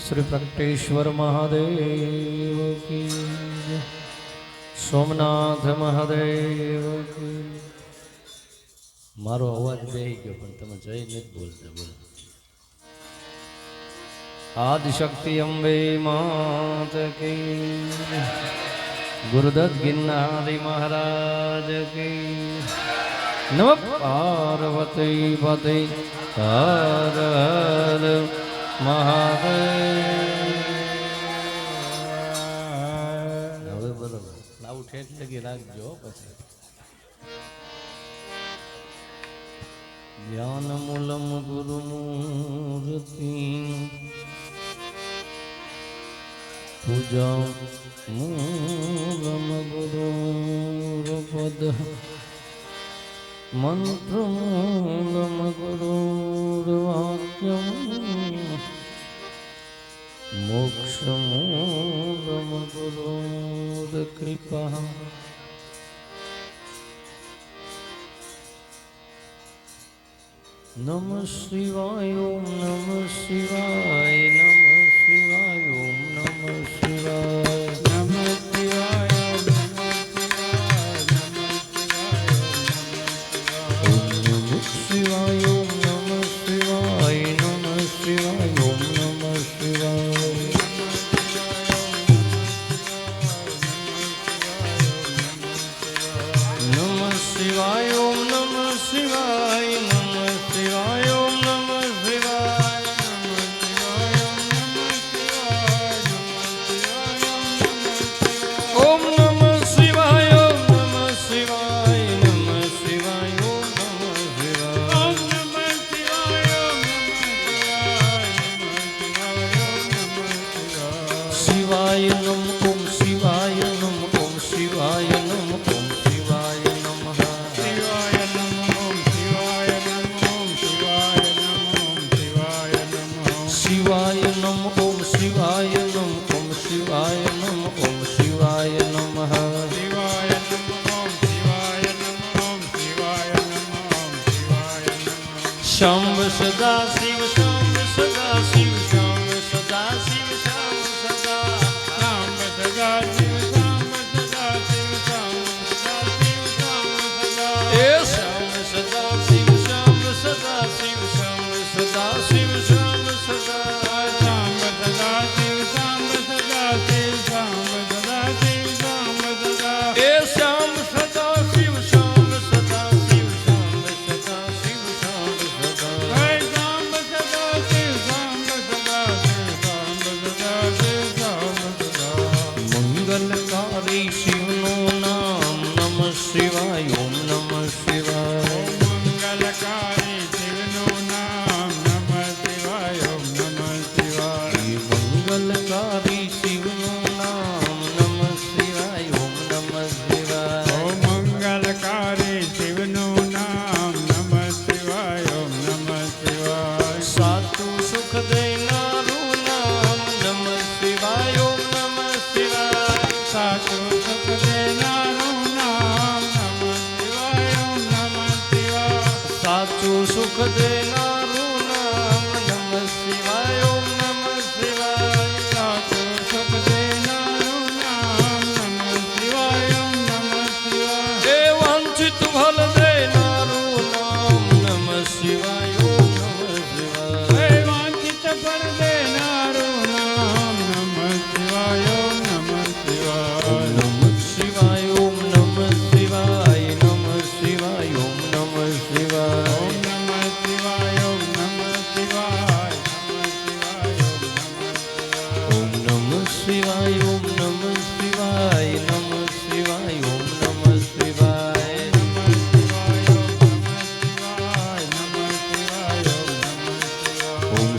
श्री प्रकटेश्वर महादेव की जय। सोमनाथ महादेव की। मारो अवाज बेही गयो पण तमे जय नहीं बोलता बोल। आदिशक्ति अंबे मात की। गुरुदत्त गिरनारी महाराज की। नमः पार्वती पते हर हर महादेव। હવે બરોબર લાવું ઠેઠ લગી રાખજો પછી। જ્ઞાન મૂલમ ગુરુ મૂર્તિ પૂજા મૂલમ ગુરુ પદ મંત્ર મૂલમ ગુરુ વાક્યમ मोक्ष मूलम गुरुर कृपा। नमः शिवाय ओम नमः शिवाय नमः शिवाय ओम नमः शिवाय नमः शिवाय ओम नमः शिवाय ओम नमः शिवाय नमः शिवाय ओम नमः शिवाय। शिवाय ओम नमः शिवाय नमः शिवाय ओम नमः शिवाय नमः शिवाय ओम नमः शिवाय ओम नमः शिवाय नमः शिवाय ओम नमः शिवाय ओम नमः शिवाय ओम नमः शिवाय नम ओम शिवाय नम ओम शिवाय नम ओम शिवाय नम ओम शिवाय नम ओम शिवाय नम ओम शिवाय नमः शिवाय नम ओम शिवाय नम ओम शिवाय नम ओम शिवाय नमः। शंभ सदा शिव शंभ सदा शिव शंभ सदा शिव शंभ सदा शंभ सदा शिव शंभ सदा शिव शंभ सदा शिव शंभ सदा ए शंभ सदा शिव शंभ सदा शिव शंभ सदा शिव शंभ सदा मंगलकारी शिव नो नाम नमः शिवाय ओम नमः शिवाय। मंगलकारी शिव नो नाम नमः शिवाय ओम नमः शिवाय। मंगलकारी शिव नो नाम नमः शिवाय ओम नमः शिवाय। मंगलकारी शिव नो नाम नमः शिवाय ओम नमः शिवाय। सातु सुख देनारू नाम नमः शिवाय ओम नमः शिवाय। सातु सुख देनारू नाम नमः शिवाय ओम नमः शिवाय। सातु सुख देनारू नाम नमः शिवाय ओम नमः शिवाय। सातु सुख देनारू नाम नमः शिवाय ओम नमः शिवाय। हे वंचित फल देनारू नाम नमः शिवाय ओम नमः शिवाय। हे वंचित फल देनारू नाम नमः शिवाय ओम नमः शिवाय। नमः शिवाय ओम नमः शिवाय नमः शिवाय ओम नमः शिवाय ओम नमः शिवाय ओम नमः शिवाय ओम नमः शिवाय ओम नमः शिवाय नमः शिवाय ओम नमः शिवाय नमः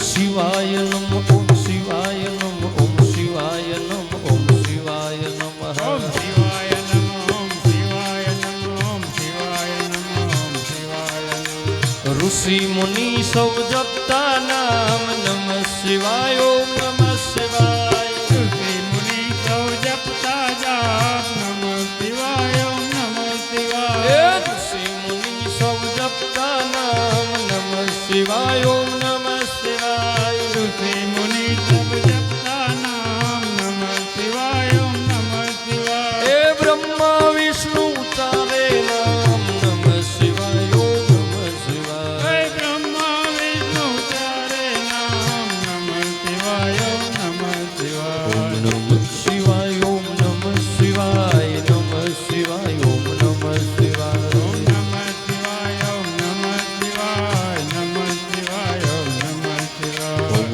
शिवाय नम ओम शिवाय नम ओम शिवाय नम ओम शिवाय नमः ओम शिवाय नम ओम शिवाय नम ओम शिवाय नम ओम शिवाय नम। ऋषि मुनि सब जपता नाम नमः शिवाय ओम नमः शिवाय। ऋषि मुनि सब जपता जाप नमः शिवाय ओम नमः शिवाय। ऋषि मुनि सब जपता नाम नमः शिवाय ओम नमः शिवाय। ऋषि मुनि सब जप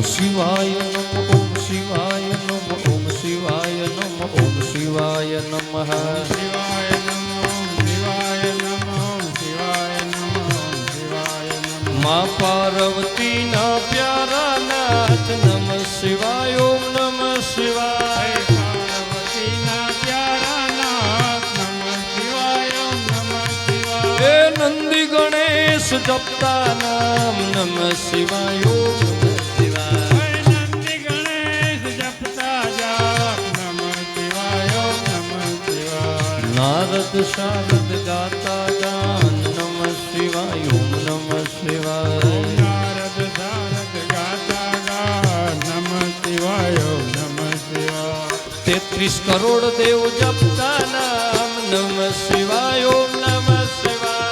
શિવાય નમઃ ઓમ શિવાય નમઃ ઓમ શિવાય નમઃ ઓમ શિવાય નમઃ શિવાય નમઃ શિવાય નમઃ શિવાય નમઃ શિવાય નમઃ માં પાર્વતીના પ્યારા નાથ નમઃ શિવાય ઓમ નમઃ શિવાય પાર્વતીના પ્યારા નાથ નમઃ શિવાય ઓમ નમઃ શિવાય હે નંદી ગણેશ જપતા નામ નમઃ શિવાય ઓમ નમઃ શિવાય નંદી ગણેશ જપતા જાપ નમઃ શિવાય ઓમ નમઃ શિવાય નારદ શારદ ગાતા ગાન નમઃ શિવાય ઓમ નમઃ શિવાય નારદ શારદ ગાતા ગાન નમઃ શિવાય ઓમ નમઃ શિવાય 33 કરોડ દેવ જપતા નામ નમઃ શિવાય ઓમ નમઃ શિવાય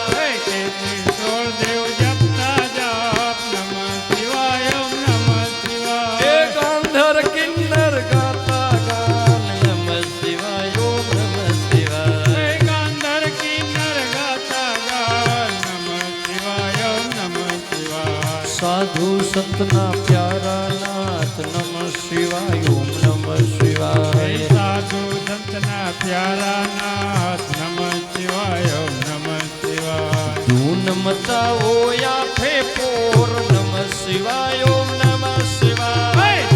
દેવ જપતા જાપ નમઃ શિવાય ઓમ નમઃ શિવાય એ ગાંધર કિન્નર ગાતા ગાન નમઃ શિવાય ઓમ નમઃ શિવાય ગાંધર કિન્નર ગાતા ગાન નમઃ શિવાય ઓમ નમઃ શિવાય સાધુ સંતના પ્યારા નાથ નમઃ શિવાય ઓમ નમઃ શિવાય સાધુ સંતના પ્યારા નાથ નમઃ શિવાય ઓમ નમઃ શિવાય ધૂન મચાવો યાફે પોર નમઃ શિવાય ઓમ નમઃ શિવાય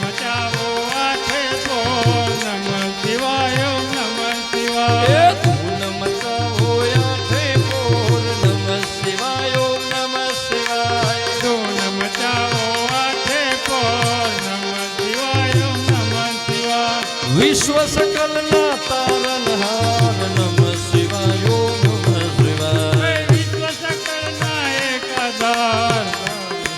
મચાવો આઠે બોલ નમઃ શિવાય ઓમ નમઃ એ શિવાય ધૂન મચાવો યાફે પોર નમઃ શિવાય ઓમ નમઃ શિવાય ધૂન મચાવો આઠે બોલ નમઃ શિવાય ઓમ નમઃ શિવાય વિશ્વ સકલના તારનહાર નમઃ શિવાય ઓમ નમઃ શિવાય વિશ્વ સકળના એકાધાર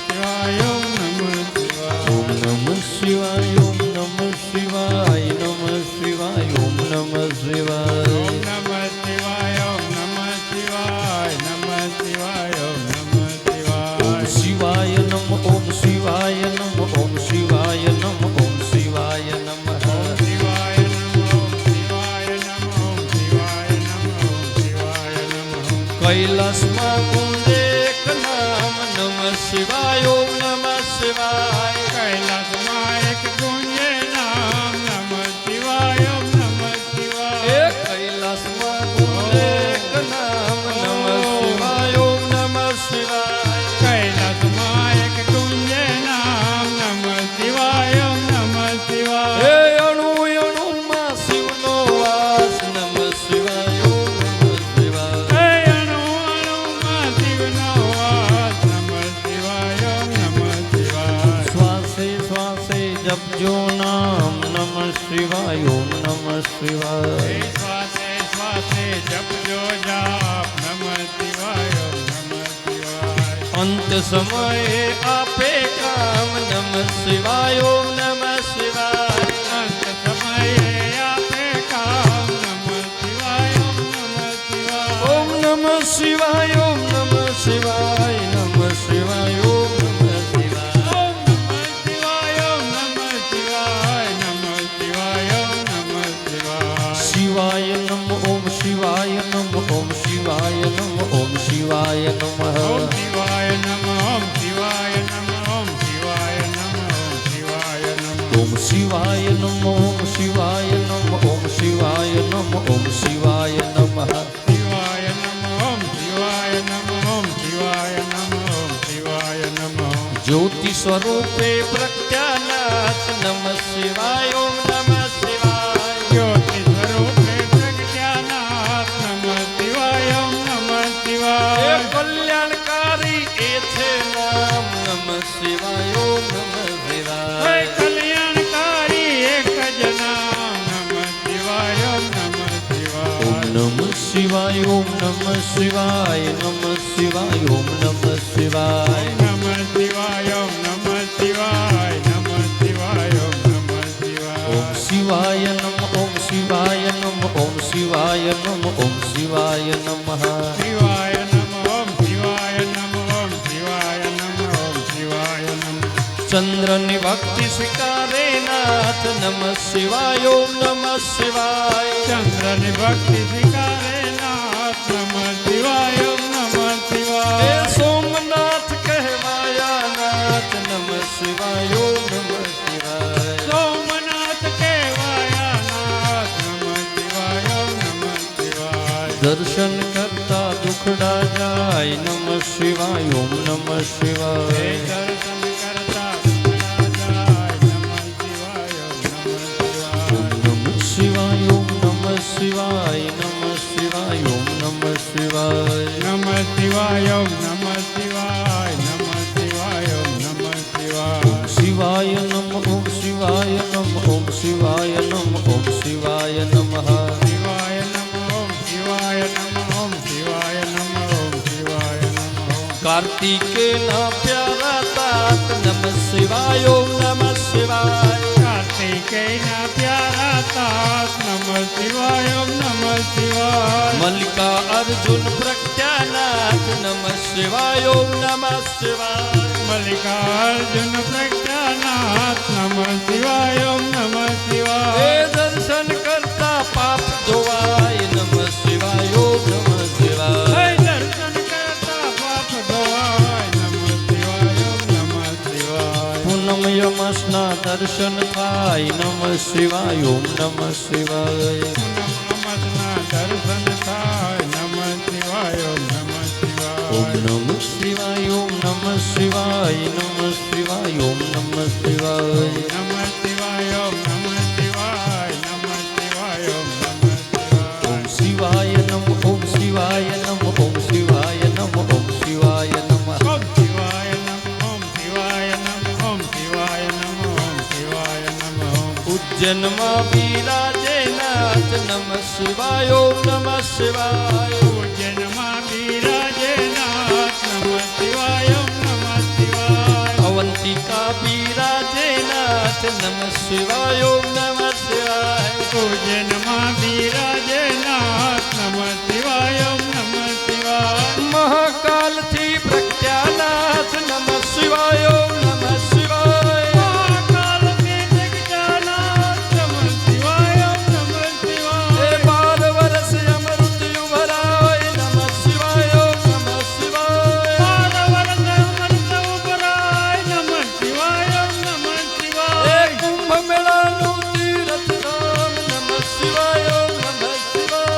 શિવાય ઓમ નમઃ શિવાય ઓમ નમઃ શિવાય ઓમ નમઃ શિવાય નમઃ શિવાય ઓમ નમઃ શિવાય ઓમ નમઃ શિવાય ઓમ નમઃ શિવાય નમઃ શિવાય ઓમ નમઃ શિવાય ઓમ શિવાય નમઃ ઓમ શિવાય નમઃ ઓમ શિવાય નમઃ ઓમ શિવાય નમઃ શિવાય નમઃ ઓમ શિવાય નમઃ ઓમ શિવાય નમઃ ઓમ શિવાય નમઃ કૈલાસમાં ગુંજે એક નામ નમઃ શિવાય ઓમ નમઃ શિવાય કૈલાસમાં એક ગુંજે નામ નમઃ શિવાય ઓમ નમઃ એ શિવાય કૈલાસમાં ગુંજે એક નામ નમઃ શિવાય ઓમ નમઃ શિવાય કૈલાસમાં એક ગુંજે નામ નમઃ શિવાય ઓમ નમઃ એ શિવાય અણુ અણુમાં શિવનો વાસ નમઃ શિવાય ઓમ નમઃ શિવાય અણુ અણુમાં શિવનો વાસ નમઃ શિવાય ઓમ નમઃ શિવાય શ્વાસે શ્વાસે જપજો નામ નમઃ શિવાય ઓમ નમઃ શિવાય શ્વાસે શ્વાસે જપજો જાપ નમઃ શિવાય ઓમ નમઃ શિવાય અંત સમયે આપે કામ નમઃ શિવાય ઓમ નમઃ શિવાય અંત સમયે આપે કામ નમઃ શિવાય ઓમ નમઃ શિવાય ઓમ નમઃ શિવાય ઓમ નમઃ શિવાય નમઃ શિવાય ઓમ નમઃ શિવાય ઓમ નમઃ શિવાય ઓમ નમઃ શિવાય નમઃ શિવાય ઓમ નમઃ શિવાય શિવાય નમ ઓમ શિવાય નમ ઓમ શિવાય નમ ઓમ શિવાય નમઃ ઓમ શિવાય નમઃ ઓમ શિવાય નમઃ ઓમ શિવાય નમઃ ઓમ શિવાય નમઃ ઓમ શિવાય નમ ઓમ શિવાય નમ ઓમ શિવાય નમઃ શિવાય નમઃ ઓમ શિવાય નમઃ ઓમ શિવાય નમઃ ઓમ શિવાય નમઃ જ્યોતિ સ્વરૂપે પ્રત્યાનાથ નમઃ શિવાય ઓમ નમઃ શિવાય જ્યોતિ સ્વરૂપે પ્રગટ્યાનાથ નમઃ શિવાય ઓમ નમઃ એ શિવાય કલ્યાણકારી એ છે નામ નમઃ શિવાય ઓમ નમઃ હે શિવાય કલ્યાણકારી એક જ નામ નમઃ શિવાય ઓમ નમઃ શિવાય ઓમ નમઃ શિવાય ઓમ નમઃ શિવાય ઓમ નમઃ શિવાય નમઃ શિવાય ઓમ નમઃ શિવાય નમઃ શિવાય ઓમ નમઃ શિવાય ઓમ શિવાય નમ ઓમ શિવાય નમ ઓમ શિવાય નમ ઓમ શિવાય નમઃ શિવાય નમઃ ઓમ શિવાય નમઃ ઓમ શિવાય નમઃ ઓમ શિવાય નમઃ ચંદ્રની ભક્તિ સ્વીકારે નાથ નમઃ શિવાય ઓમ નમઃ શિવાય ચંદ્રની ભક્તિ સ્વીકારે નાથ નમઃ શિવાય ઓમ નમઃ એ શિવાય સોમનાથ કહેવાયા નાથ નમઃ શિવાય દર્શન કરતા દુખડા જાય નમઃ શિવાય ઓમ નમઃ હે શિવાય દર્શન કરતા દુખડા જાય નમઃ શિવાય નમઃ શિવાય ઓમ નમઃ શિવાય ઓમ નમઃ શિવાય નમઃ શિવાય ઓમ નમઃ શિવાય નમઃ શિવાય નમઃ શિવાય નમઃ શિવાય નમઃ શિવાય શિવાય નમ ઓમ શિવાય નમ ઓમ શિવાય નમ ઓમ શિવાય નમઃ શિવાય નમઃ ઓમ શિવાય નમઃ ઓમ શિવાય નમઃ ઓમ શિવાય નમઃ કાર્તિકેના પ્યારા તાત નમઃ શિવાય ઓમ નમઃ શિવાય કાર્તિકેયના પ્યારા તાત નમઃ શિવાય નમઃ શિવાય મલ્લિકા અર્જુન પ્રજ્ઞાનાથ નમઃ શિવાય ઓમ નમઃ શિવાય મલ્લિકાર્જુન પ્રજ્ઞાનાથ નમઃ શિવાય નમઃ એ શિવાય દર્શન કરતા પાપ ધોવાય નમઃ શિવાય ઓમ નમઃ શિવાય દર્શન કરતા પાપ ધોવાય નમઃ શિવાય નમઃ શિવાય પૂનમ યમસના દર્શન થાય નમઃ શિવાય ઓમ નમઃ શિવાય નમસ્ના દર્શન થાય નમઃ શિવાય નમઃ ઓમ શિવાય નમઃ શિવાય ઓમ નમઃ શિવાય નમઃ શિવાય ઓમ નમઃ શિવાય નમઃ શિવાય નમઃ શિવાય નમઃ શિવાય નમઃ ઓમ શિવાય નમ ઓમ શિવાય નમ ઓમ શિવાય નમ ઓમ શિવાય નમ ઓમ શિવાય નમઃ ઓમ શિવાય નમઃ ઓમ શિવાય નમઃ ઓમ શિવાય નમઃ ઓમ ઉજ્જૈનમાં બિરાજે નાથ નમઃ શિવાય ઓમ નમઃ શિવાય ઉજ્જૈનમાં બિરાજે નાથ નમઃ શિવાય નમઃ શિવાય અવંતિકા બિરાજે નાથ નમઃ શિવાય ઓમ નમઃ શિવાય ઉજ્જૈનમાં બિરાજે નાથ નમઃ શિવાય નમઃ શિવાય મહાકાલથી પ્રજ્ઞાનાથ નમઃ શિવાય ઓમ નમઃ શિવાય મહાકાલથી જગજાનાથ નમઃ શિવાય નમઃ એ શિવાય 12 વર્ષ અમૃત્યુ ભરાય નમઃ શિવાય ઓમ નમઃ શિવાય એ કુંભ મેળાનું તીર્થધામ નમઃ શિવાય ઓમ નમઃ શિવાય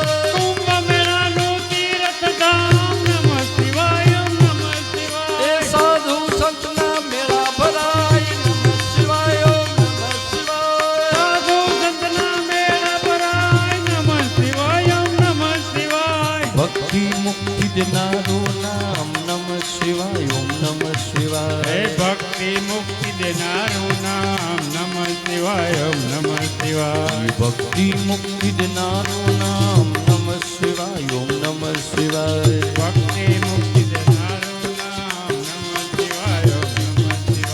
એ સાધુ સંતના મેળા ભરાય નમઃ શિવાય ઓમ નમઃ શિવાય ભક્તિ મુક્તિ દેનારું નામ નમઃ શિવાય ઓમ નમઃ શિવાય ભક્તિ મુક્તિ દેનારું નામ નમઃ શિવાય નમઃ શિવાય ભક્તિ મુક્તિ દેનારું નામ નમઃ શિવાય ઓમ નમઃ શિવાય ભક્તિ મુક્તિ દેનારું નામ નમઃ શિવાય નમઃ શિવાય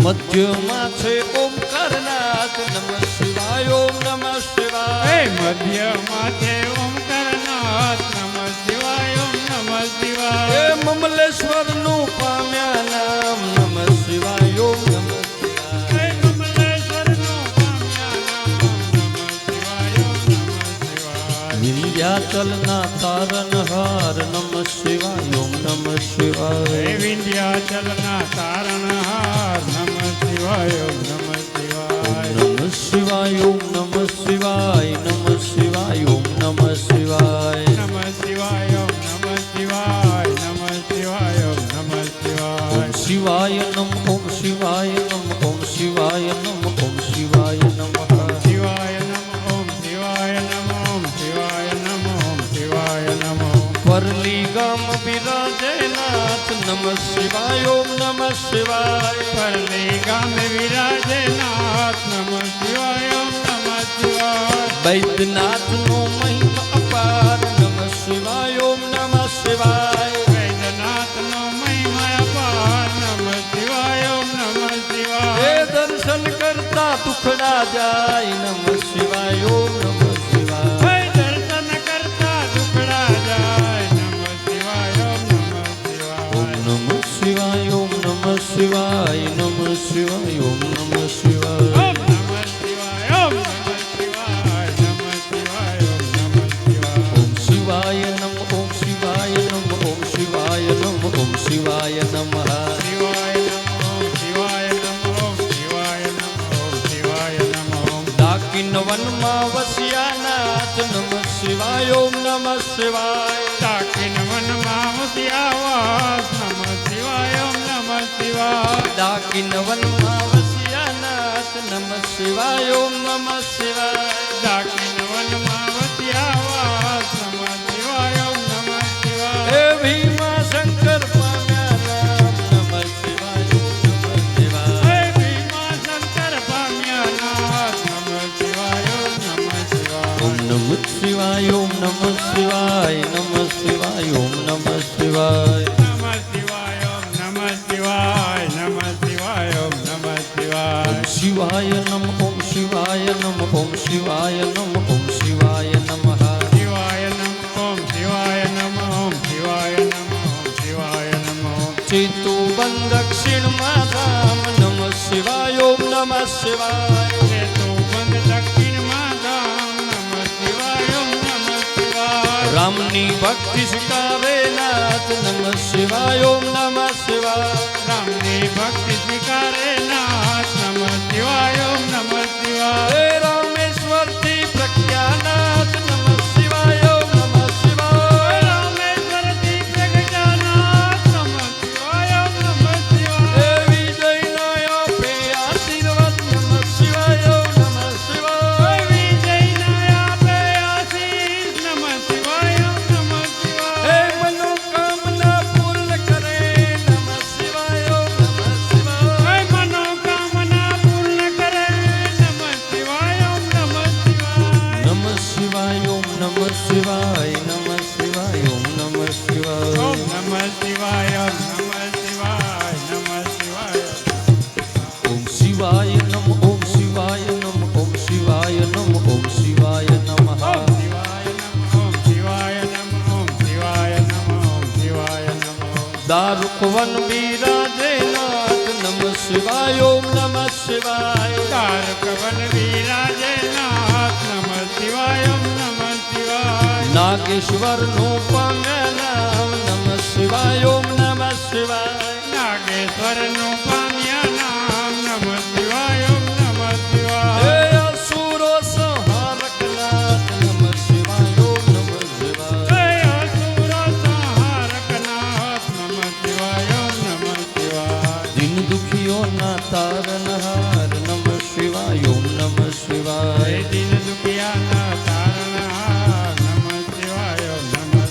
મધ્યમાં છે ઓમકારનાથ નમઃ શિવાય ઓમ નમઃ શિવાય મધ્યમાં છે ઓમકારનાથ નમઃ શિવાય નમઃ શિવાય એ મમલેશ્વરનું પામ્યા નામ નમઃ શિવાય ઓમ નમઃ શિવાય કમલેશ્વરનો પામ્યા નામ નમઃ શિવાય નમઃ શિવાય વિંધ્યાચલના તારણહાર નમઃ શિવાય ઓમ નમઃ શિવાય વિંધ્યાચલના તારણહાર નમઃ શિવાય નમઃ શિવાય નમઃ શિવાય ઓમ નમઃ શિવાય નમઃ શિવાય ઓમ નમઃ શિવાય નમઃ શિવાય નમઃ શિવાય નમઃ શિવાય નમઃ શિવાય ઓમ શિવાય નમ ઓમ શિવાય નમ ઓમ શિવાય નમ ઓમ શિવાય નમઃ શિવાય નમ ઓમ શિવાય નમ ઓમ શિવાય નમ ઓમ શિવાય નમ પરલી ગામ બિરાજે નાથ નમઃ શિવાય ઓમ નમઃ શિવાય પરલી ગામે વિરાજે નાથ નમઃ શિવાય નમઃ શિવાય વૈદ્યનાથનો મહિમા અપાર નમઃ શિવાય ઓમ નમઃ શિવાય વૈદ્યનાથનો મહિમા અપાર નમઃ શિવાય નમઃ એ શિવાય દર્શન કરતા દુખડા જાય નમઃ શિવાય ઓમ નમઃ શિવાય દર્શન કરતા દુખડા જાય નમઃ શિવાય નમઃ શિવાય ઓમ નમઃ શિવાય ઓમ નમઃ શિવાય ઓમ નમઃ શિવાય ઓમ નમઃ શિવાય ઓમ નમઃ શિવાય ઓમ નમઃ શિવાય નમઃ શિવાય નમઃ શિવાય ઓમ શિવાય નમ ઓમ શિવાય નમ ઓમ શિવાય નમ ઓમ શિવાય નમઃ શિવાય નમઃ ઓમ શિવાય નમઃ ઓમ શિવાય નમઃ ઓમ શિવાય નમઃ ડાકીન વનમાં વસ્યા નાથ નમઃ શિવાય ઓમ નમઃ નમઃ શિવાય ડાકીન વનમાં વસી આવાસ નમઃ શિવાય ઓમ નમઃ શિવાય ડાકીન વનમાં વસિયાનાથ નમઃ શિવાય ઓમ નમઃ શિવાય ડાકીન વનમાં વસી આવાસ નમઃ શિવાય ઓમ નમઃ શિવાય હે ભીમા શંકર પામ્યા રામ નમઃ શિવાય ઓમ નમઃ શિવાય હે ભીમા શંકર પામ્યા નાથ નમઃ શિવાય ઓમ નમઃ શિવાય ઓમ નમઃ શિવાય ઓમ નમઃ શિવાય નમઃ શિવાય ઓમ નમઃ શિવાય નમઃ શિવાય ઓમ નમઃ શિવાય નમઃ શિવાય ઓમ નમઃ શિવાય ઓમ શિવાય નમ ઓમ શિવાય નમ ઓમ શિવાય નમ ઓમ શિવાય નમઃ શિવાય નમ ઓમ શિવાય નમ ઓમ શિવાય નમ ઓમ શિવાય નમ ચેતુબન દક્ષિણમાં ધામ નમઃ શિવાય ઓમ નમઃ શિવાય ચેતો બંધ દક્ષિણમાં ધામ નમઃ શિવાય ઓમ નમઃ શિવાય રામની ભક્તિ સ્વીકારે નાથ નમઃ શિવાય ઓમ નમઃ શિવાય રામની ભક્તિ સ્વીકારે નાથ નમઃ શિવાય ઓમ નમઃ શિવાય હે રામેશ્વરથી પ્રજ્ઞાનાથ નમઃ શિવાય ઓમ નમઃ શિવાય રામેશ્વરથી પ્રગટાનાથ નમઃ શિવાય ઓમ નમઃ શિવાય હે વિજયનો આપે આશીર્વાદ નમઃ શિવાય ઓમ નમઃ શિવાય વિજયના આપે આશીષ નમઃ શિવાય ઓમ નમઃ શિવાય હે મનોકામના પૂર્ણ કરે નમઃ શિવાય ઓમ નમઃ શિવાય મનોકામના પૂર્ણ કરે નમઃ શિવાય ઓમ નમઃ શિવાય નમઃ શિવાય ઓમ નમઃ શિવાય નમઃ શિવાય ઓમ નમઃ શિવાય ઓમ નમઃ શિવાય ઓમ નમઃ શિવાય નમઃ શિવાય ઓમ શિવાય નમ ઓમ શિવાય નમ ઓમ શિવાય નમ ઓમ શિવાય નમઃ ઓમ શિવાય નમઃ ઓમ શિવાય નમઃ ઓમ શિવાય નમઃ ઓમ શિવાય નમઃ દારૂકવન બિરાજે નાથ નમઃ શિવાય ઓમ નમઃ શિવાય તારકવન વિરાજે નાથ નમઃ શિવાય ઓમ નમઃ શિવાય નાગેશ્વરનું પામ્યા નામ નમઃ શિવાય ઓમ નમઃ શિવાય નાગેશ્વરનું પામ્યા નામ નમઃ શિવાય ઓમ નમઃ શિવાય હે અસુરો સંહારક નાથ નમઃ શિવાય ઓમ નમઃ શિવાય હે અસુરો સંહારક નાથ નમઃ શિવાય ઓમ નમઃ શિવાય દિન દુખીઓના તારનહાર નમઃ શિવાય ઓમ નમઃ હે શિવાય દિન દુખિયાના તારણહાર નમઃ શિવાય ઓમ નમઃ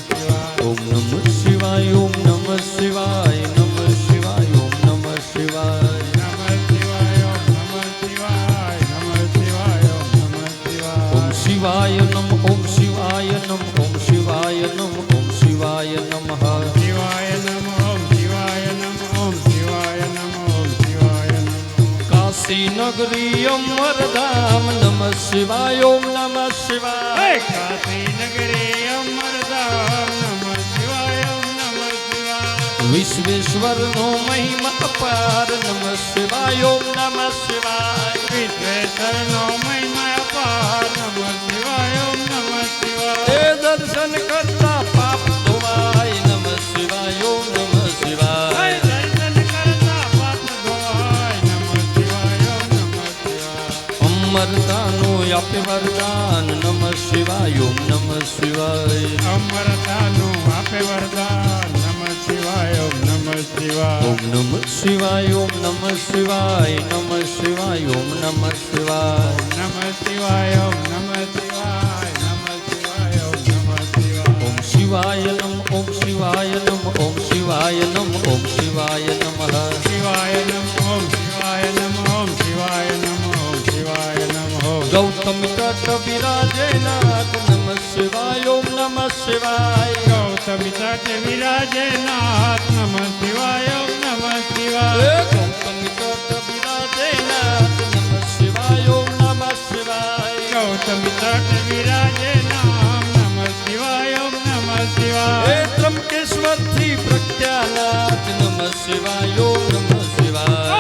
શિવાય ઓમ નમઃ શિવાય ઓમ નમઃ શિવાય નમઃ શિવાય ઓમ નમઃ શિવાય નમઃ શિવાય ઓમ નમઃ શિવાય નમઃ શિવાય ઓમ નમઃ શિવાય ઓમ શિવાય નમ ઓમ શિવાય નમ ઓમ શિવાય નમ ઓમ શિવાય નમઃ શિવાય નમ ઓમ શિવાય નમ ઓમ શિવાય નમ ઓમ શિવાય નમ કાશી નગરી અમરધામ નમઃ શિવાય ઓમ નમઃ હે શિવાય કાશી નગરી અમરધામ નમઃ શિવાય ઓમ નમઃ શિવાય વિશ્વેશ્વરનો મહિમા અપાર નમઃ શિવાય ઓમ નમઃ શિવાય વિશ્વેશ્વરનો મહિમા અપાર નમઃ શિવાય ઓમ નમઃ શિવાય હે દર્શન કરતા પાપ ધોવાય નમઃ શિવાય ઓમ નમઃ હે શિવાય દર્શન કરતા પાપ ધોવાય નમઃ શિવાય ઓમ નમઃ શિવાય અમરતાનું આપે વરદાન નમઃ શિવાય ઓમ નમઃ શિવાય અમરતાનું આપે વરદાન નમઃ શિવાય ઓમ નમઃ શિવાય ઓમ નમઃ શિવાય ઓમ નમઃ શિવાય નમઃ શિવાય ઓમ નમઃ શિવાય નમઃ શિવાય ઓમ નમઃ શિવાય નમઃ શિવાય ઓમ નમઃ શિવાય ઓમ શિવાય નમ ઓમ શિવાય નમ ઓમ શિવાય નમ ઓમ શિવાય નમઃ શિવાય નમ ઓમ શિવાય નમ ઓમ શિવાય નમ ઓમ શિવાય નમ ઓમ ગૌતમ તટ બિરાજે નાથ નમઃ શિવાય ઓમ નમઃ શિવાય ગૌતમી તટ વિરાજે નાથ નમઃ શિવાય ઓમ નમઃ શિવાય હે ગૌતમ તટ બિરાજે નાથ નમઃ શિવાય ઓમ નમઃ શિવાય ગૌતમી તટ વિરાજે નામ નમઃ શિવાય ઓમ નમઃ શિવાય હે ત્રંબકેશ્વરથી પ્રજ્ઞાનાથ નમઃ શિવાય ઓમ નમઃ શિવાય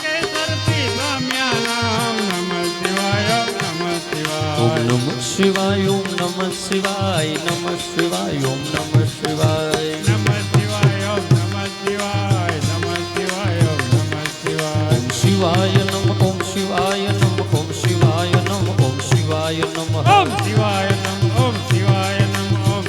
કેસરથી સ્વામ્યા નામ નમઃ શિવાય ઓમ નમઃ ઓમ શિવાય નમઃ શિવાય ઓમ નમઃ શિવાય નમઃ શિવાય ઓમ નમઃ શિવાય નમઃ શિવાય ઓમ નમઃ શિવાય નમઃ શિવાય ઓમ નમઃ શિવાય ઓમ શિવાય નમ ઓમ શિવાય નમ ઓમ શિવાય નમ ઓમ શિવાય નમઃ ઓમ શિવાય નમ ઓમ શિવાય નમ ઓમ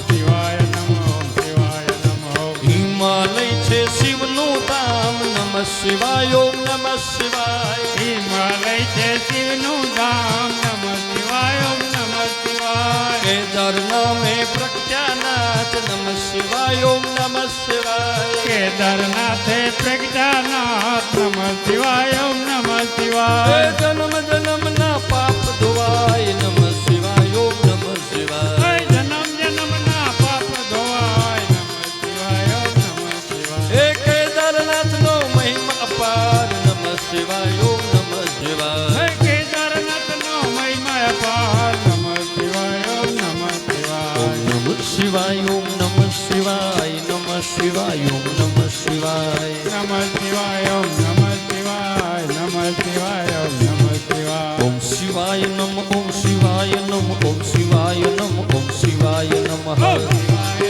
શિવાય ઓમ નમઃ શિવાય હિમાલય છે શિવનું ધામ નમઃ શિવાય ઓમ નમઃ શિવાય કેદારના મેં પ્રજ્ઞાનાથ નમઃ શિવાય ઓમ નમઃ શિવાય કેદારનાથે પ્રગટાનાથ નમઃ શિવાય ઓમ નમઃ શિવાય જન્મ જન્મના પાપ ધોવાય નમઃ શિવાય ઓમ નમઃ શિવાય જન્મ જન્મના પાપ ધોવાય નમઃ શિવાય ઓમ નમઃ શિવાય કેદારનાથનો મહિમા અપાર નમઃ શિવાય ઓમ નમઃ શિવાય કેદારનાથનો મહિમા અપાર નમઃ શિવાય ઓમ નમઃ શિવાય ઓમ નમઃ શિવાય નમઃ શિવાય ઓમ નમઃ શિવાય નમઃ શિવાય ઓમ નમઃ શિવાય નમઃ શિવાય ઓમ નમઃ શિવાય ઓમ શિવાય નમ ઓમ શિવાય નમ ઓમ શિવાય નમ ઓમ શિવાય નમઃ ઓમ શિવાય નમઃ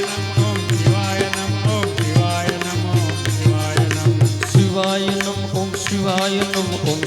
ઓમ શિવાય નમઃ ઓમ શિવાય નમઃ ઓમ શિવાય નમઃ શિવાય નમ ઓમ શિવાય નમ ઓમ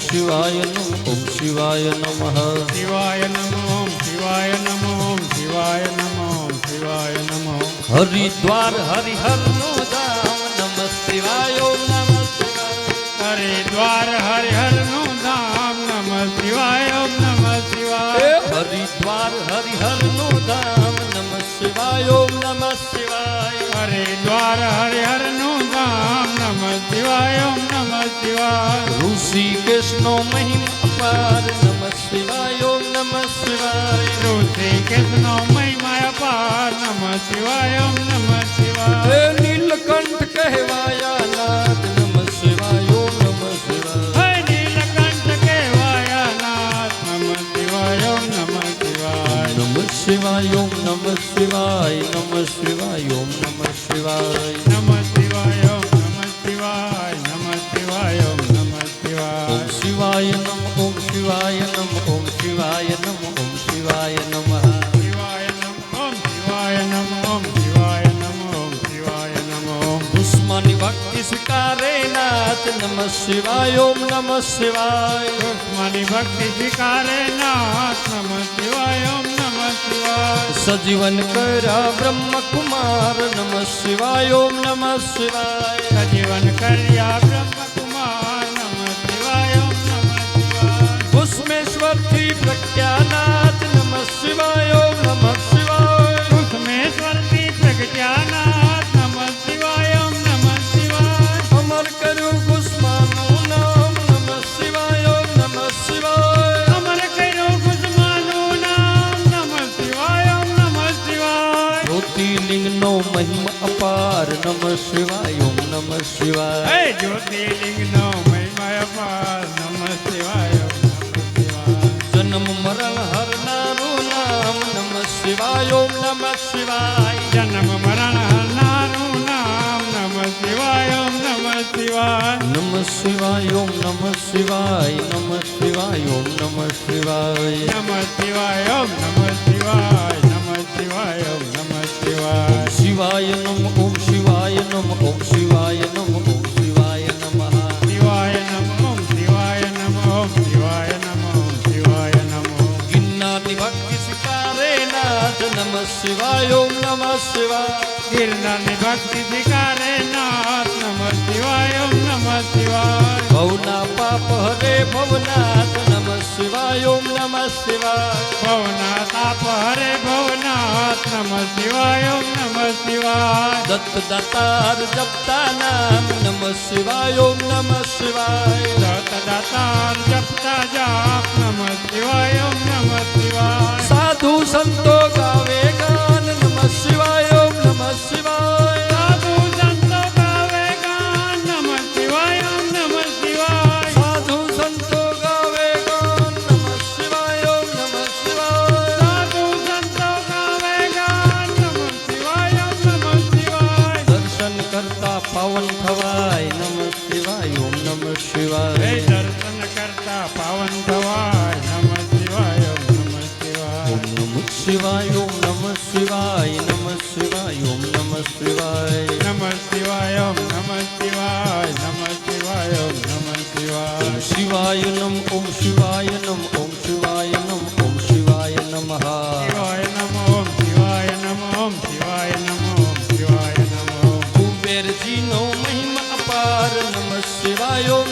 શિવાય નમ ઓમ શિવાય નમઃ શિવાય નમઃ ઓમ શિવાય નમઃ ઓમ શિવાય નમઃ ઓમ શિવાય નમઃ હરિદ્વાર હરિહરનો ધામ નમઃ શિવાય ઓમ નમઃ શિવાય હરિદ્વાર હરિહરનું ધામ નમઃ શિવાય ઓમ નમઃ શિવાય હરિદ્વાર હરિહરનો ધામ નમઃ શિવાય ઓમ નમઃ શિવાય હરિદ્વાર હરિહરનું ધામ નમઃ શિવાય ઓમ નમઃ શિવાય ઋષિકેશનો મહિમા અપાર નમઃ શિવાય ઓમ નમઃ શિવાય ઋષિકેશનો મહિમા અપાર નમઃ શિવાય ઓમ નમઃ શિવાય નીલકંઠ કહેવાયા નાથ નમઃ શિવાય ઓમ નમઃ શિવાય હે નીલકંઠ કહેવાયા નાથ નમઃ શિવાય ઓમ નમઃ શિવાય નમઃ શિવાય ઓમ નમઃ શિવાય નમઃ શિવાય ઓમ નમઃ શિવાય નમઃ શિવાય ઓમ નમઃ શિવાય નમઃ શિવાય ઓમ નમઃ શિવાય ઓમ શિવાય નમ ઓમ શિવાય નમ ઓમ શિવાય નમ ઓમ શિવાય નમઃ શિવાય નમ ઓમ શિવાય નમ ઓમ શિવાય નમ ઓમ શિવાય નમ ઓમ દુશ્મની ભક્તિ સ્વીકારે નાથ નમઃ શિવાય ઓમ નમઃ શિવાય દુશ્મની ભક્તિ સ્વીકારે નાથ નમઃ શિવાય ઓમ નમઃ શિવાય સજીવન કર્યા બ્રહ્મ કુમાર નમઃ શિવાય ઓમ નમઃ શિવાય સજીવન કર્યા બ્રહ્મકુમાર નમઃ શિવાય ઓમ નમઃ શિવાય ભૂષ્મેશ્વરથી પ્રજ્ઞાનાથ નમઃ શિવાય ઓમ નમઃ શિવાય કુસુમેશ્વરથી પ્રગટ્યાનાથ નમઃ શિવાય ઓમ નમઃ શિવાય અમર કર્યું કુષ્માનું નામ નમઃ શિવાય ઓમ નમઃ શિવાય અમર કર્યું કુસુમાનું નામ નમઃ શિવાય ઓમ નમઃ શિવાય જ્યોતિર્લિંગનો મહિમા અપાર નમઃ શિવાય ઓમ નમઃ શિવાય હે જ્યોતિર્લિંગનો મહિમા અપાર નમઃ શિવાય ઓમ નમઃ શિવાય જન્મ મરણ હરનારું નામ નમઃ શિવાય ઓમ નમઃ શિવાય જન્મ મરણ હરનારું નામ નમઃ શિવાય ઓમ નમઃ શિવાય નમઃ શિવાય ઓમ નમઃ શિવાય નમઃ શિવાય ઓમ નમઃ શિવાય નમઃ શિવાય ઓમ નમઃ શિવાય નમઃ શિવાય ઓમ નમઃ શિવાય શિવાય નમ ઓમ શિવાય નમ ઓમ શિવાય નમ ઓમ શિવાય નમઃ શિવાય નમ ઓમ શિવાય નમ ઓમ શિવાય નમ ઓમ શિવાય નમ ગિરનારની ભક્તિ સ્વીકારે નાથ નમઃ શિવાય ઓમ નમઃ શિવાય ગિરનારની ભક્તિ સ્વીકારે નાથ નમઃ શિવાય ઓમ નમઃ શિવાય ભવના પાપ હરે ભવનાથ નમઃ શિવાય ઓમ નમઃ શિવાય ભવના તાપ હરે ભવનાથ નમઃ શિવાય ઓમ નમઃ શિવાય દત્ત દાતાર જપતા નામ નમઃ શિવાય ઓમ નમઃ શિવાય દાતાર જપતા જાપ નમઃ શિવાય ઓમ નમઃ શિવાય સાધુ સંતો ગાવે ગાન નમઃ શિવાય ઓમ નમઃ શિવાય સાધુ સંતો ગાવે ગાન નમઃ શિવાય ઓમ નમઃ શિવાય સાધુ સંતો ગાવે ગાન નમઃ શિવાય ઓમ નમઃ શિવાય સાધુ સંતો ગાવે ગાન નમઃ શિવાય ઓમ નમઃ શિવાય દર્શન કરતા પાવન થવાય નમઃ શિવાય ઓમ નમઃ હે શિવાય દર્શન કરતા પાવન થવાય નમઃ શિવાય ઓમ નમઃ શિવાય ઓમ નમઃ શિવાય ઓમ નમઃ શિવાય નમઃ શિવાય ઓમ નમઃ શિવાય નમઃ શિવાય ઓમ નમઃ શિવાય નમઃ શિવાય ઓમ નમઃ શિવાય ઓમ શિવાય નમ ઓમ શિવાય નમ ઓમ શિવાય નમ ઓમ શિવાય નમઃ શિવાય નમ ઓમ શિવાય નમ ઓમ શિવાય નમ ઓમ શિવાય નમ કુબેરજીનો મહિમા અપાર નમઃ શિવાય ઓમ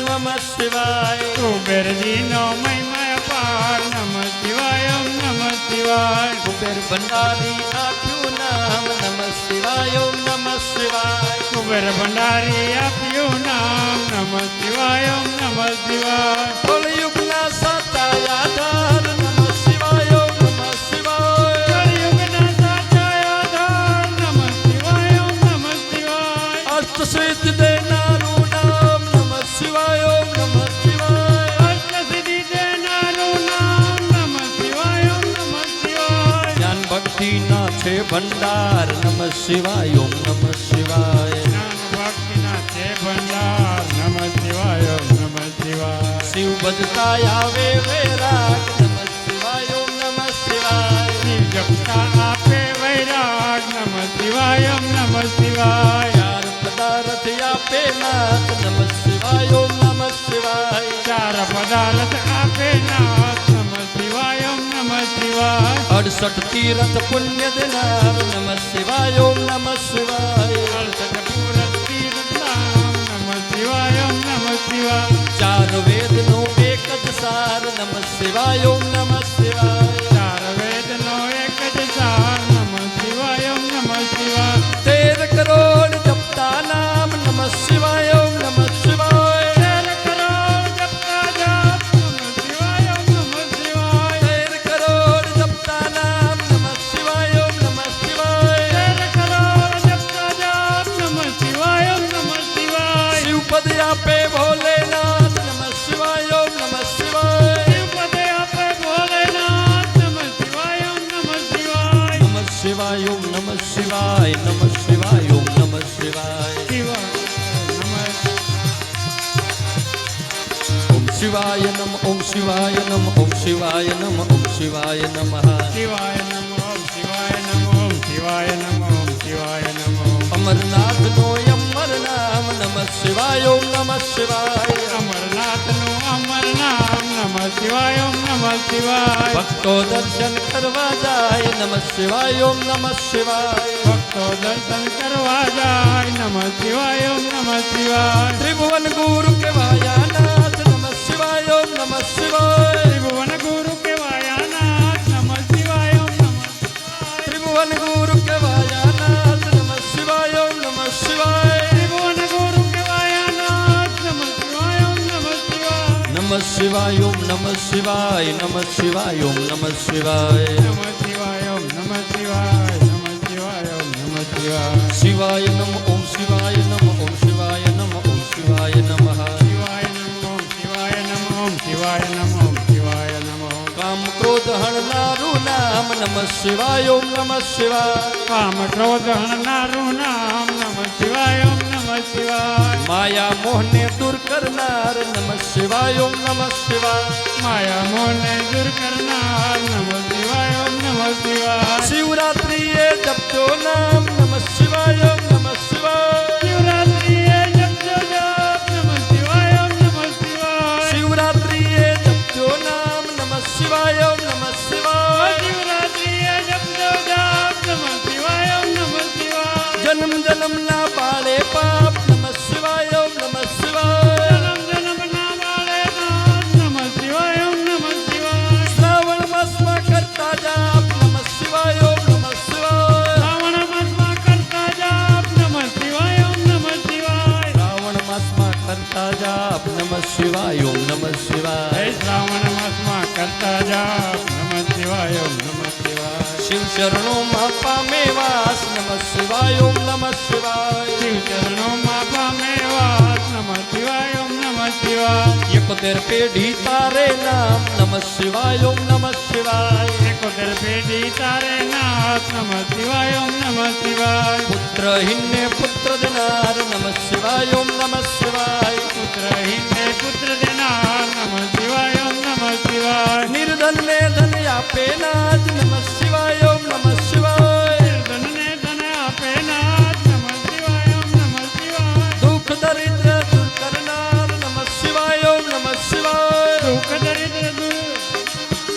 કુબેરજીનો મહિમા અપાર નમઃ શિવાય ઓમ નમઃ શિવાય કુબેર ભંડારી આપ્યું નામ નમઃ શિવાય ઓમ નમઃ શિવાય કુબેર ભંડારી આપ્યું નામ નમઃ શિવાય ઓમ નમઃ શિવાય કળયુગના સાચા આધાર નમઃ શિવાય ઓમ નમઃ શિવાય કળિયુગના સાચા આધાર નમઃ શિવાય ઓમ નમઃ શિવાય અષ્ટસિદ્ધિ દેનારું નામ નમઃ શિવાય ઓમ નમઃ શિવાય અષ્ટસિદ્ધિ દેનારું નામ નમઃ શિવાય ઓમ નમઃ શિવાય જ્ઞાન ભક્તિના છે ભંડાર નમઃ શિવાય ઓમ નમઃ શિવાય જ્ઞાન ભક્તિના છે ભંડાર નમઃ શિવાય ઓમ નમઃ શિવાય શિવ ભજતા આવે વૈરાગ નમઃ શિવાય ઓમ નમઃ શિવાય શિવ જપતા આપે વૈરાગ નમઃ શિવાય ઓમ નમઃ શિવાય ચાર પદાર્થ આપે નાથ નમઃ શિવાય ઓમ નમઃ શિવાય ચાર પદાર્થ આપે નાથ નમઃ શિવાય ઓમ નમઃ શિવાય 68 તીર્થ પુણ્ય દેનાર નમઃ શિવાય ઓમ નમઃ શિવાય અલસઠ તીર્થ નામ નમઃ શિવાય ઓમ નમઃ શિવાય ચાર વેદનો એક જ સાર નમઃ શિવાય ઓમ નમઃ શિવાય ચાર વેદનો એક જ સાર નમઃ શિવાય ઓમ નમઃ શિવાય 13 કરોડ જપતા નામ નમઃ શિવાય ઓમ નમઃ શિવાય 13 કરોડ જપતા જાપ નમઃ શિવાય ઓમ નમઃ શિવાય 13 કરોડ જપતા નામ નમઃ શિવાય ઓમ નમઃ શિવાય 13 કરોડ જપતા જાપ નમઃ શિવાય ઓમ નમઃ શિવાય શિવપદ આપે ભોલેનાથ નમઃ શિવાય ઓમ નમઃ શિવાય શિવપદે આપે ભોલેનાથ નમઃ શિવાય ઓમ નમઃ શિવાય નમઃ શિવાય ઓમ નમઃ શિવાય નમઃ શિવાય ઓમ નમઃ શિવાય ઓમ શિવાય નમ ઓમ શિવાય નમ ઓમ શિવાય નમ ઓમ શિવાય નમઃ શિવાય નમો શિવાય નમો શિવાય નમો શિવાય નમો અમરનાથનો અમર નામ નમઃ શિવાય ઓમ નમઃ શિવાય અમરનાથનું અમર નામ નમઃ શિવાય ઓમ નમઃ શિવાય ભક્તો દર્શન કરવા જાય નમઃ શિવાય ઓમ નમઃ શિવાય ભક્તો દર્શન કરવા જાય નમઃ શિવાય ઓમ નમઃ શિવાય ત્રિભુવન ગુરુ કહેવાયા નાથ નમઃ શિવાય ઓમ નમઃ શિવાય ત્રિભુવન ગુરુ કેવાયા નાથ નમઃ શિવાય ઓમ નમઃ શિવાય ત્રિભુવન ગુરુ કહેવાયા નાથ નમઃ શિવાય ઓમ નમઃ શિવાય ત્રિભુવન ગુરુ કેવાયા નાથ નમઃ શિવાય ઓમ નમઃ શિવાય નમઃ શિવાય ઓમ નમઃ શિવાય નમઃ શિવાય ઓમ નમઃ શિવાય નમઃ શિવાય ઓમ નમઃ શિવાય નમઃ શિવાય ઓમ નમઃ શિવાય શિવાય નમ ઓમ શિવાય નમ ઓમ શિવાય નમ ઓમ શિવાય નમઃ શિવાય નમો શિવાય નમો શિવાય નમો શિવાય નમો કામ ક્રોધ હણનારું નામ નમઃ શિવાય ઓમ નમઃ શિવાય કામ ક્રોધ હણનારું નામ નમઃ શિવાય ઓમ નમઃ શિવાય માયા મોહને દૂર કરનાર નમઃ શિવાય ઓમ નમઃ શિવાય માયા મોહને દૂર કરનાર નમઃ શિવાય ઓમ નમઃ શિવાય શિવરાત્રિએ જપજો નામ નમઃ શિવાય ઓમ નમઃ શિવાય શિવરાત્રિએ જપજો જાપ નમઃ શિવાય ઓમ નમઃ શિવાય શિવરાત્રિએ જપજો નામ નમઃ શિવાય ઓમ નમઃ શિવાય શિવરાત્રિએ જપજો જાપ નમઃ શિવાય ઓમ નમઃ શિવાય જન્મ જન્મના બાળે પાપ નમઃ શિવાય ઓમ નમઃ શિવાય જન્મ જન્મના બાળે નાથ નમઃ શિવાય ઓમ નમઃ શિવાય શ્રાવણ માસમાં કરતા જાપ નમઃ શિવાય ઓમ નમઃ શિવાય શ્રાવણ માસમાં કરતા જાપ નમઃ શિવાય ઓમ નમઃ શિવાય શ્રાવણ માસમાં કરતા જાપ નમઃ શિવાય ઓમ નમઃ શિવાય હે શ્રાવણ માસમાં કરતા જાપ નમઃ શિવાય ઓમ નમઃ શિવાય શિવ ચરણોમાં પામે વાસ નમઃ શિવાય ઓમ નમઃ શિવાય શિવ ચરણોમાં પામે વાસ નમઃ શિવાય ઓમ નમઃ શિવાય 71 પેઢી તારે નામ નમઃ શિવાય ઓમ નમઃ શિવાય 71 પેઢી તારે નાથ નમઃ શિવાય ઓમ નમઃ શિવાય પુત્રહીનને પુત્ર દેનાર નમઃ શિવાય ઓમ નમઃ શિવાય પુત્રહીનને પુત્ર દેનાર નમઃ શિવાય ઓમ નમઃ શિવાય નિર્ધનને ધન આપે નાથ નમઃ શિવાય ઓમ નમઃ શિવાય ધનને ધન આપે નાથ નમઃ શિવાય ઓમ નમઃ શિવાય દુઃખ દરિદ્ર દૂર કરનાર નમઃ શિવાય ઓમ નમઃ શિવાય દુઃખ દરિદ્ર દૂર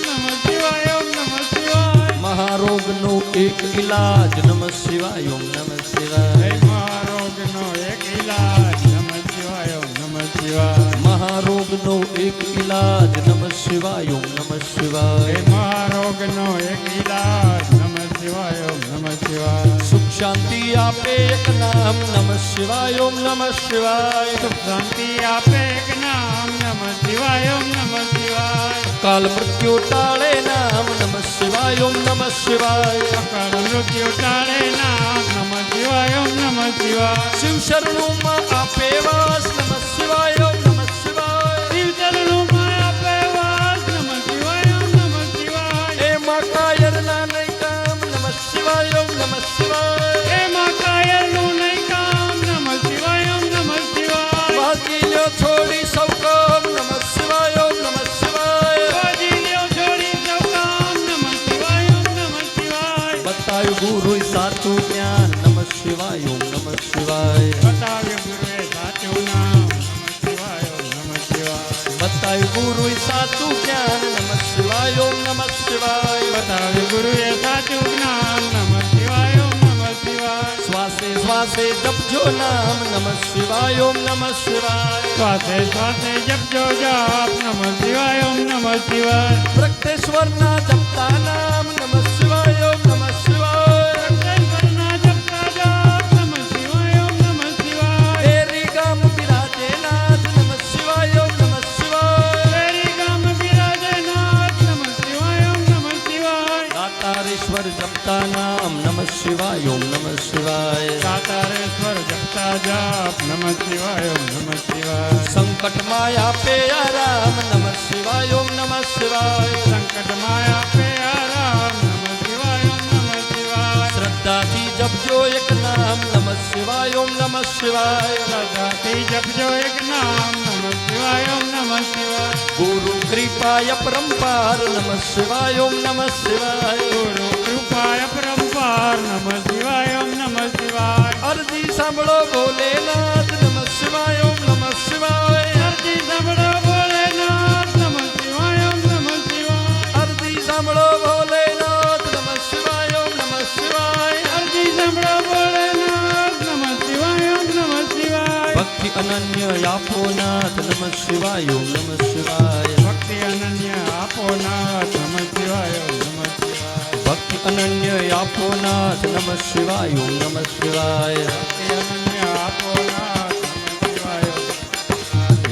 નમઃ શિવાય ઓમ નમઃ શિવાય મહારોગનો એક ઇલાજ નમઃ શિવાય ઓમ નમઃ હે શિવાય મહારોગનો એક ઈલાજ નમઃ શિવાય ઓમ નમઃ શિવાય શિવાય મહારોગનો એક ઇલાજ નમઃ શિવાય ઓમ નમઃ હે શિવાય મહારોગનો એક ઈલાજ નમઃ શિવાય ઓમ નમઃ શિવાય સુખ શાંતિ આપે એક નામ નમઃ શિવાય ઓમ નમઃ શિવાય સુખ શાંતિ આપે એક નામ નમઃ શિવાય ઓમ નમઃ શિવાય કાલ મૃત્યુ ટાળે નામ નમઃ શિવાય ઓમ નમઃ શિવાય અકાળ મૃત્યુ ટાળે નામ નમઃ શિવાય ઓમ નમઃ શિવાય શિવ શરણોમાં આપે વાસ નમઃ શિવાય ઓમ નમઃ શિવાય શિવ ચરણોમાં આપે વાસ નમઃ શિવાય ઓમ નમઃ શિવાય એમાં કાયરના નહીં કામ નમઃ શિવાય ઓમ નમઃ શિવાય એમાં કાયરનું નહીં કામ નમઃ શિવાય ઓમ નમઃ શિવાય બાકી લ્યો છોડી સૌ કામ નમઃ શિવાય ઓમ નમઃ શિવાય બાજી લ્યો છોડી સૌ કામ નમઃ શિવાય ઓમ નમઃ શિવાય બતાયું ગુરુ સાચું જ્ઞાન નમઃ શિવાય ઓમ નમઃ શિવાય બતાવ્યું ગુરુએ સાચું નામ નમઃ શિવાય ઓમ નમઃ શિવાય બતાયું ગુરુ સાચું જ્ઞાન નમઃ શિવાય ઓમ નમઃ શિવાય બતાવ્યું ગુરુએ સાચું જ્ઞાન નમઃ શિવાય ઓમ નમઃ શિવાય શ્વાસે શ્વાસે જપજો નામ નમઃ શિવાય ઓમ નમઃ શિવાય શ્વાસે શ્વાસે જપજો જાપ નમઃ શિવાય ઓમ નમઃ શિવાય પ્રગટેશ્વરના જપતા નામ નમઃ શિવાય ઓમ નમઃ શિવાય વેંકટેશ્વરના જપતા જાપ નમઃ શિવાય ઓમ નમઃ શિવાય એરી ગામ બિરાજે નાથ નમઃ શિવાય ઓમ નમઃ શિવાય શેરી ગામ બિરાજે નાથ નમઃ શિવાય ઓમ નમઃ શિવાય દાતારેશ્વર જપતા નામ નમઃ શિવાય ઓમ નમઃ શિવાય દાતારેશ્વર જપતા જાપ નમઃ શિવાય ઓમ નમઃ શિવાય સંકટમાં આપે આરામ નમઃ શિવાય ઓમ નમઃ શિવાય સંકટમાં આપે આરામ નમઃ શિવાય ઓમ નમઃ શિવાય શ્રદ્ધાથી જપજો એક નામ નમઃ શિવાય ઓમ નમઃ શિવાય શ્રદ્ધાથી જપજો એક નામ નમઃ શિવાય ઓમ નમઃ શિવાય ગુરુ કૃપાય પરંપાર નમઃ શિવાય ઓમ નમઃ શિવાય ગુરુ કૃપાય પરંપાર નમઃ શિવાય ઓમ નમઃ શિવાય અરજી સાંભળો ભોલેનાથ નમઃ શિવાય ઓમ નમઃ શિવાય અરજી સાંભળો ભોલેનાથ નમઃ શિવાય ઓમ નમઃ શિવાય અરજી સાંભળો ભોલેનાથ નમઃ શિવાય ઓમ નમઃ શિવાય અરજી સાંભળો ભોલેનાથ નમઃ શિવાય ઓમ નમઃ શિવાય ભક્તિ અનન્ય આપો નાથ નમઃ શિવાય ઓમ નમઃ શિવાય ભક્તિ અનન્ય આપો નાથ નમઃ શિવાય ઓમ નમઃ શિવાય ભક્તિ અનન્ય આપો નાથ નમઃ શિવાય ઓમ નમઃ શિવાય ભક્તિ અનન્ય આપો નાથ નમઃ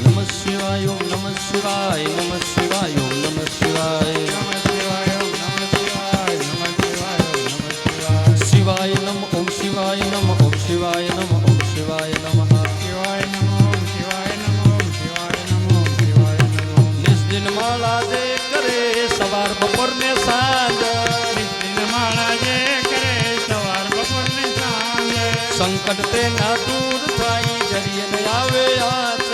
નમઃ શિવાય ઓમ શિવાય ઓમ નમઃ શિવાય નમઃ શિવાય ઓમ નમઃ શિવાય નમઃ શિવાય ઓમ નમઃ શિવાય નમઃ શિવાય ઓમ નમઃ શિવાય શિવાય નમ ઓમ શિવાય નમ ઓમ શિવાય નમ ઓમ શિવાય નમઃ શિવાય નમો ઓમ શિવાય નમો ઓમ શિવાય નમો ઓમ શિવાય નમો નિસ્દિન માળા જે કરે સવાર બપોર ને સાંજ નિત્યન માળા જે કરે સવાર બપોર ને સાંજ સંકટ તેના દૂર થાય જરીએ ન આવે આચ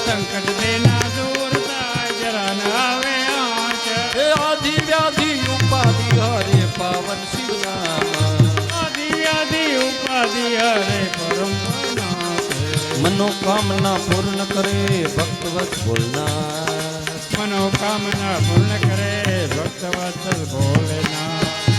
સંકટ તેના દૂર થાય જરા ન આવે આંચ હે આદિ વ્યાધિ ઉપાધિ હરે પાવન શિવ નામ આદિ આદિ ઉપાધિ હરે પરમ નાથ મનોકામના પૂર્ણ કરે ભક્તવત બોલનાર મનોકામના પૂર્ણ કરે ભક્તવત્સલ ભોલેનાથ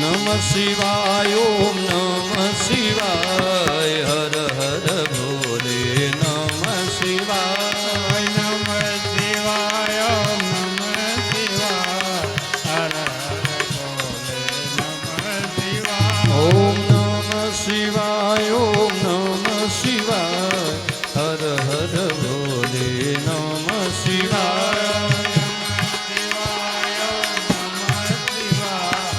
નમઃ શિવાય ઓમ નમઃ શિવાય હર હર ભોલે નમઃ શિવાય નમઃ શિવાય ઓમ નમઃ શિવાય હર હર ભોલે નમઃ શિવાય ઓમ નમઃ શિવાય ઓમ નમઃ શિવાય હર હર ભોલે નમઃ શિવાય શિવાય ઓમ નમઃ શિવાય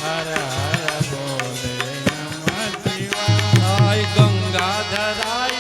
હર હર ભોલે નમઃ શિવાય આય ગંગાધરાય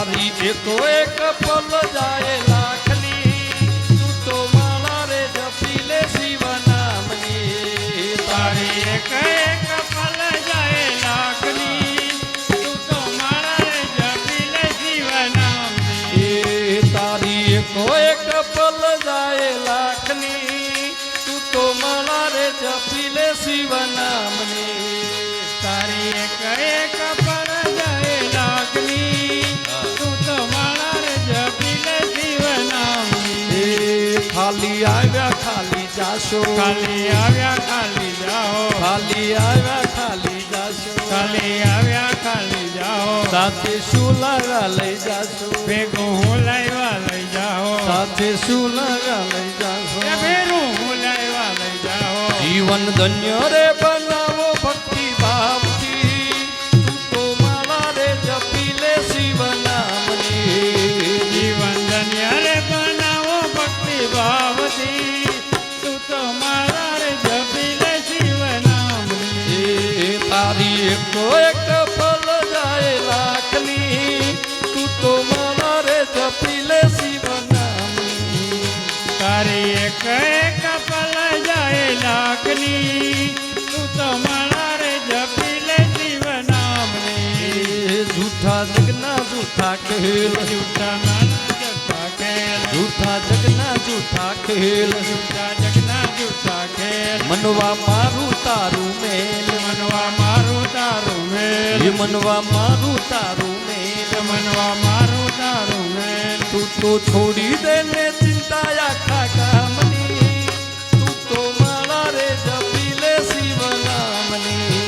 તારી એકો એક પલ જાય લાખની તું તો માળા રે જપી લે શિવ નામની તારી એક એક પલ જાય લાખની તું તો મારા રે જપી લે શિવ નામની એ તારી એકો એક પલ જાય લાખની તું તો માળા રે જપી લે શિવ નામની તારી એક એક પલ જાય લાખની તું તો મારા રે જપી લે શિવ નામની એ ખાલી આવ્યા ખાલી જાશો ખાલી આવ્યા ખાલી જાઓ ખાલી આવ્યા ખાલી જાશો ખાલી આવ્યા ખાલી જાઓ સાથે શું લાગા લઈ જાશો ભેગું હું લાવ્યા લઈ જાઓ સાથે શું લાગા લઈ જાશો એ ભેરું હું લાવ્યા લઈ જાઓ જીવન ધન્ય રે બનાવો ભક્તિ ભાવથી તું તો માળા રે જપી લે શિવ નામની જીવન ધન્ય રે બનાવો ભક્તિ ભાવથી તું તો મારા રે જપી લે શિવ નામની એ તારી એકો એક પલ જાય લાખની તું તો માળા રે જપી લે શિવ નામની તારી એક એક પલ જાય લાખની તું તો મારા રે જપી લે શિવ નામની એ જૂઠા જગના જૂઠા ખેલ જૂઠા નાના જગતા ખેલ જૂઠા જગના જૂઠા ખેલ જૂઠા જગના જૂઠા ખેલ મનવા મારું તારું મેલ મનવા મારું તારું મેલ એ મનવા મારું તારું મેલ મનવા મારું તારું મેલ તું તો છોડી દે ને ચિંતા આખા કામની તું તો માળા રે જપી લે શિવ નામની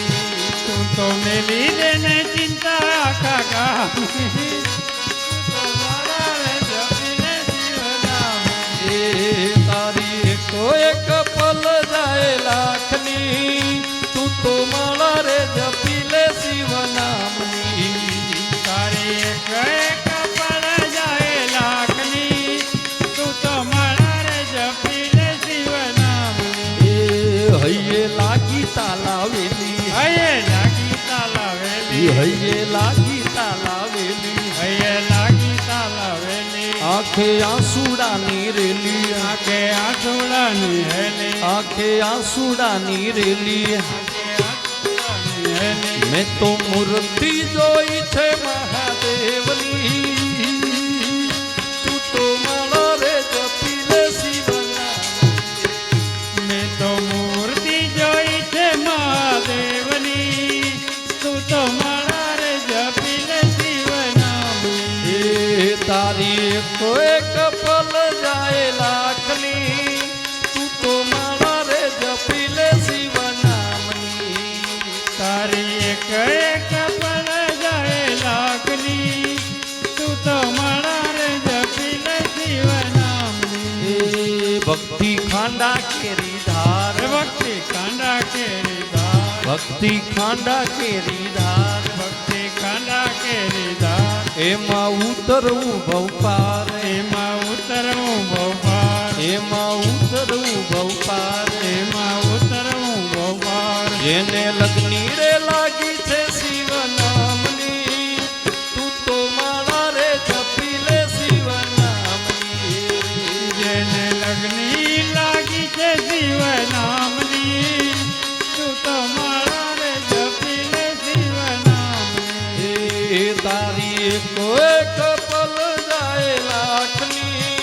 તું તો મેલી દે ને ચિંતા આખા ગામની તું તો મારા રે જપી લે શિવ નામની એ તારી એકો એક પલ જાય લાખની તું તો માળા રે જપી લે શિવ નામની તારી એક એક પળ જાય લાખની તું તો મારા રે જપી લે શિવ નામની એ હૈયે લાગી તાલાવેલી હૈયે લાગી તાલાવેલી હૈયે લાગી તાલાવેલી હૈયે લાગી તાલાવેલી આંખે આંસુડાની રેલી આંખે આંસુડાની હેલી આંખે આંસુડાની રેલી આંખે આંસુડાની હેલી મેં તો મૂર્તિ જોઈ છે મહાદેવની તું તો માળા રે જપી લે શિવ નામની મેં તો મૂર્તિ જોઈ છે મહાદેવની તું તો મારા રે જપી લે શિવ નામની એ તારી એકો એક પલ જાય લાખની તું તો માળા રે જપી લે શિવ નામની તારી એક એક પળ જાય લાખની તું તો મારા રે જપી લે શિવ નામની એ ભક્તિ ખાંડા કેરી ધાર ભક્તિ કાંડા કેરી ધાર ભક્તિ ખાંડા કેરી ધાર ભક્તિ કાંડા કેરી ધાર એમાં ઉતરવું ભવપાર એમાં ઉતરવું બહુ પાર એમાં ઉતરવું ભવપાર એમાં ઉતરવું બહુ પાર જેને લગ્ની રે લાગી છે શિવ નામની તું તો માળા રે જપી લે શિવ નામની જેને લગ્ની લાગી છે શિવ નામની તું તો મારા રે જપી લે શિવ નામની એ તારી એકો એક પલ જાય લાખની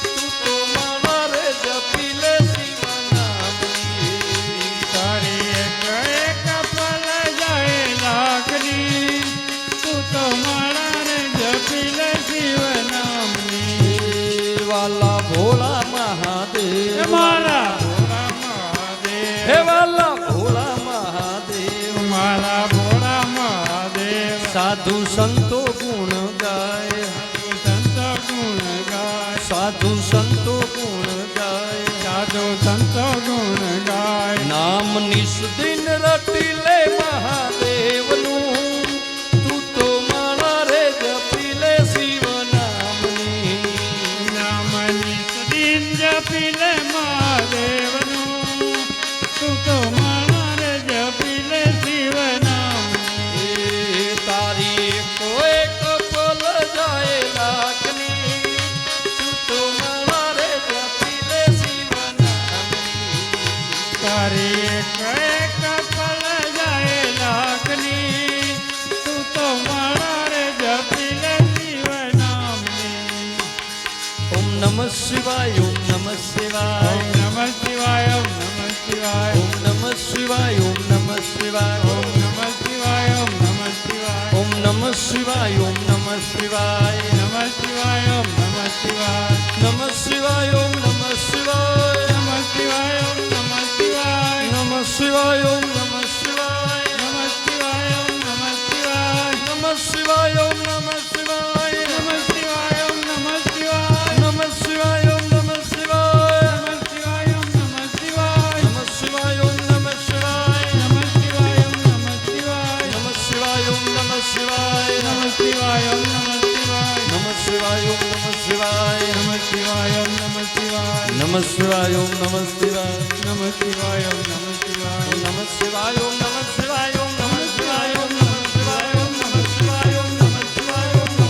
તું તો માળા રે જપી લે શિવ નામની તારી એક એક પલ જાય લાખની તું તો મારા રે જપી લે શિવ નામની એ વાલા ભોળા મહાદેવ મારા ભોળા મહાદેવ હે વાલા ભોળા મહાદેવ મારા ભોળા મહાદેવ સાધુ સંતો ગુણ ગાય સંતો ગુણ ગાય સાધુ સંતો ગુણ ગાય સાધુ સંતો ગુણ ગાય નામ નિસ્દિન રટી લે મહાદેવનું તું તો માળા રે જપી લે શિવ નામની નામ નિત્યદિન જપી લે મહાદેવનું તું તો મારા રે જપી લે શિવ નામ એ તારી એકો એક પલ જાય નમઃ શિવાય ઓમ નમઃ શિવાય ઓમ નમઃ શિવાય ઓમ નમઃ શિવાય ઓમ નમઃ શિવાય ઓમ નમઃ શિવાય ઓમ નમઃ શિવાય ઓમ નમઃ શિવાય ઓમ નમઃ શિવાય ઓમ નમઃ શિવાય નમઃ શિવાય ઓમ નમઃ શિવાય નમઃ શિવાય ઓમ નમઃ શિવાય નમઃ શિવાય ઓમ નમઃ શિવાય નમઃ શિવાય ઓમ નમઃ શિવાય નમઃ શિવાય ઓમ નમઃ શિવાય નમઃ શિવાય ઓમ નમઃ શિવાય નમઃ શિવાય ઓમ નમઃ શિવાય નમઃ શિવાય ઓમ નમઃ શિવાય નમઃ શિવાય ઓમ નમઃ શિવાય નમઃ શિવાય ઓમ નમઃ શિવાય નમઃ શિવાય ઓમ નમઃ શિવાય નમઃ શિવાય ઓમ નમઃ શિવાય નમઃ શિવાય ઓમ નમઃ શિવાય નમઃ શિવાય ઓમ નમઃ શિવાય નમઃ શિવાય ઓમ નમઃ શિવાય નમઃ શિવાય ઓમ નમઃ શિવાય નમઃ શિવાય ઓમ નમઃ શિવાય નમઃ શિવાય ઓમ નમઃ શિવાય ઓમ નમઃ શિવાય ઓમ નમઃ શિવાય ઓમ નમઃ શિવાય ઓમ નમઃ શિવાય ઓમ નમઃ શિવાય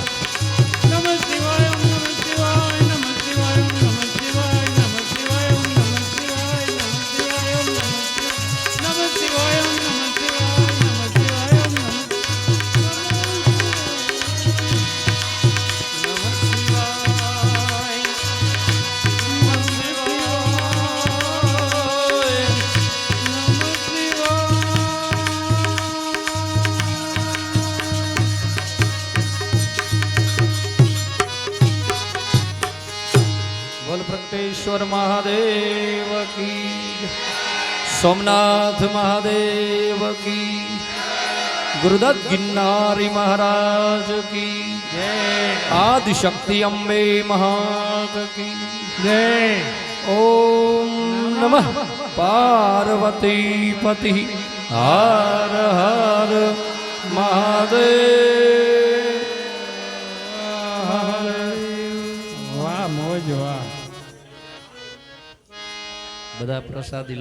ઓમ નમઃ નમઃ શિવાય ઓમ નમઃ શિવાય નમઃ શિવાય ઓમ નમઃ શિવાય નમઃ શિવાય ઓમ નમઃ શિવાય નમઃ શિવાય ઓમ નમઃ શિવાય નમઃ શિવાય ઓમ નમઃ શિવાય નમઃ શિવાય ઓમ નમઃ બોલ પ્રગટેશ્વર મહાદેવ કી સોમનાથ મહાદેવ કી ગુરુદત્ત ગિરનારી મહારાજ કી જય આદિ શક્તિ અંબે મહાદ કી જય ઓમ નમઃ પાર્વતી પતિ હર હર મહાદેવ વાહ મોજ વાહ બધા પ્રસાદી લઈ